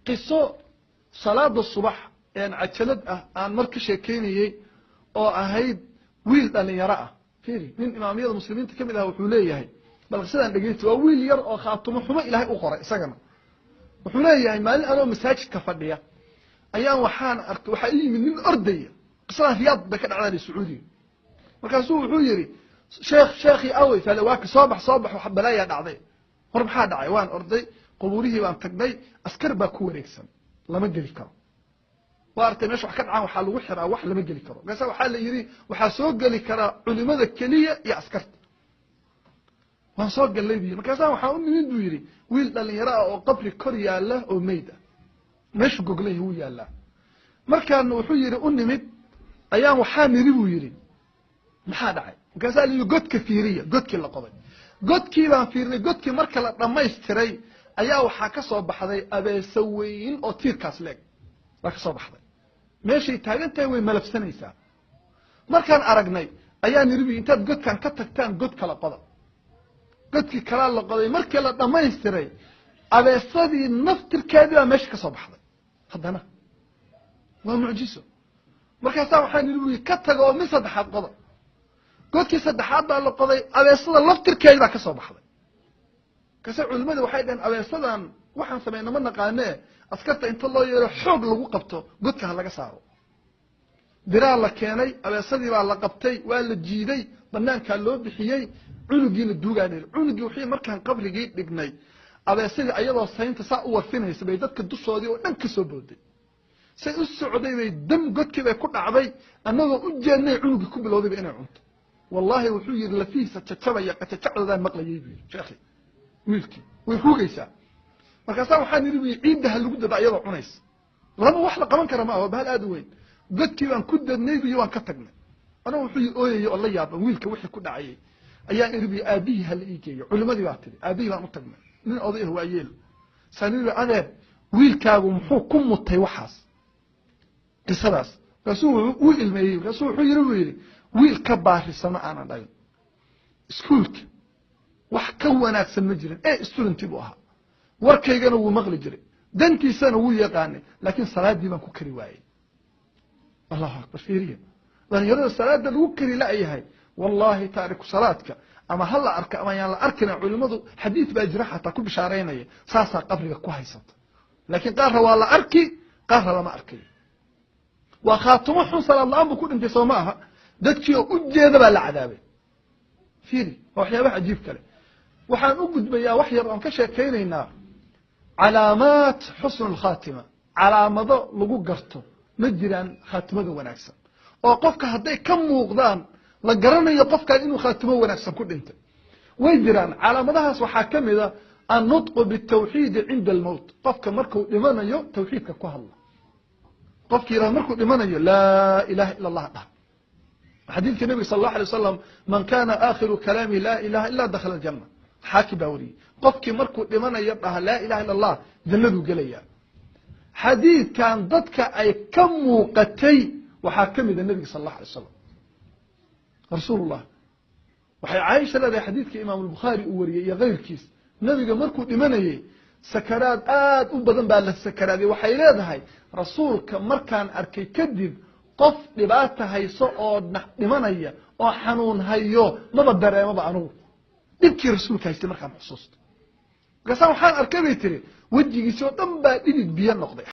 قصة صلاة الصبح يعني عجلد أن مركز شيكيني أو أهيد ويل أن يراه فيري من إمامية المسلمين تكمل له وحوليه هي بل قصة أن لقيت ويل يرى خاطم حما إلهي أخرى سجنا وحوليه هي ما أنا مساجد كفردية أيام وحان وحقيقي من أرضية قصة رياض بكر على السعودي مركزوه حولي شيخي أوي فلواك صابح وحب لا يدعي هرب حاد عيوان أرضي قبوله وان تقضي أسكر باكو ريكسن لما جلي كرو وارتي مش وحكت عن وحال وحرا وح لما جلي كرو قاسا وحال يري وحاسوق جلي كرا علماء الكلية يا أسكرت وانسوق جلي بيه مكاسا وحاول من دو يري ويل اللي يرى قبل كوريا الله أو ميدا مش جوجلي هو يا الله مركان وحيري أنمد أيام وحان يريبو يري محاد عي مكاسا اللي قد كثيرية قد كلا قضي قد كيبان فيرني قد كي مركلا لما يستري ayaa waxa ka soo baxday abeesaweyn oo tiirkaas leeg waxa soo baxday meeshii taagantay way malabsanaysaa markaan aragnay ayaa niribi intaad godkan ka tagtaan god kala qodo godkii kala la qoday markii la dhameystiray abeesadii naftirkeedii baa meesha ka soo baxday haddana waa mucjiso markaas waxaan niribi ka tago oo saddexaad qodo godkii saddexaad baa la qoday abeesada naftirkeedii baa ka soo baxday كسر علماء واحد أن أبي صدام واحد سمعنا من قانة أسكت أنت الله يرحب لو قبته قلت كهلا جساره درا الله كاني أبي صدي على قبتي ولا الجيدي بنان كان له بحيي عنقي الدوجاني عنقي وحي مركان قبل جيت بجني أبي صدي أيضا سين تساء وفينه سبيدات كدوس صادي ونكسر بودي سيد السعودية دم قلت كذا كل عبي أنه أجني عنقي كبل هذا بأنا عنت والله وحي اللفيسة تتبع تتعرض ذا مقلي يبي شيخي wiilkii way hugaysaa markaas waxaan yiri ciidaha lagu dabaayado cunays laba wax la qaban kara ma aha bahal aad weyn dadkii baan ku dadnay iyo waan ka tagnay ana wuxuu ooyay oo la yaab wiilka wixii ku dhacay ayaan irbi aabihi hal iigeeyo culimadii baa tiri aabihi baan u tagnay nin oday ah waayeel saniro adeer wiilkaagu muxuu ku mutay waxaas qisadaas rasuul uu ilmeeyay rasuul wuxuu yiri wiil ka baarisana aan dhalin iskuulka wax ka wanaagsan ma jirin student buu ahaa warkaygana wuu maqli jiray dantiisana wuu yaqaanay laakiin salaadii baan ku kari waayay Allahu akbar fiiriya waan yarada salaada lagu kari la yahay wallahi taariku salaadka ama hal arka ama yaan la arkina culimadu xadiis baa jira xataa ku bishaareynaya saasa qabriga ku haysata laakiin qaar waa la arki qaar lama arkay wa khaatimo xun sallallahu alayhi ku dhintay Soomaha dadkii u jeeda baa la cadaabay fiiri waxyaabo ajiib kale waxaan u gudbayaa wax yar oo ka sheekeynayna calaamaat husn al-khatima calaamado lagu garto ma jiraan khaatimada wanaagsan oo qofka haday ka muuqdaan la garanayo qofka inuu khaatimo wanaagsan ku dhintay way jiraan calaamadahaas waxa kamida an-nutq bit-tawhid 'inda al-maut qofka markuu dhimanayo tawhiidka ku hadla qofkii markuu dhimanayo la ilaha illa allah حديث النبي صلى الله عليه وسلم من كان آخر كلامه لا إله إلا دخل الجنة حاكي باوري قفك مركو لمن يبقى لا إله إلا الله جنده قليا حديث كان ضدك أي كم وقتي وحاكم النبي صلى الله عليه وسلم رسول الله وحي عايشة لدي حديث كإمام البخاري أوري يا غير كيس النبي مركو لمن سكرات أبدا بالسكرات وحي لدهي رسول كمركان أركي كذب qof dhibaata hayso oo dhimanaya oo xanuun hayo maba dareemo anu dibkii rasuulka haystay markaan xusuusto gasan waxaan arkay tiri wajigiisa oo dhan baa dhidid biyo noqday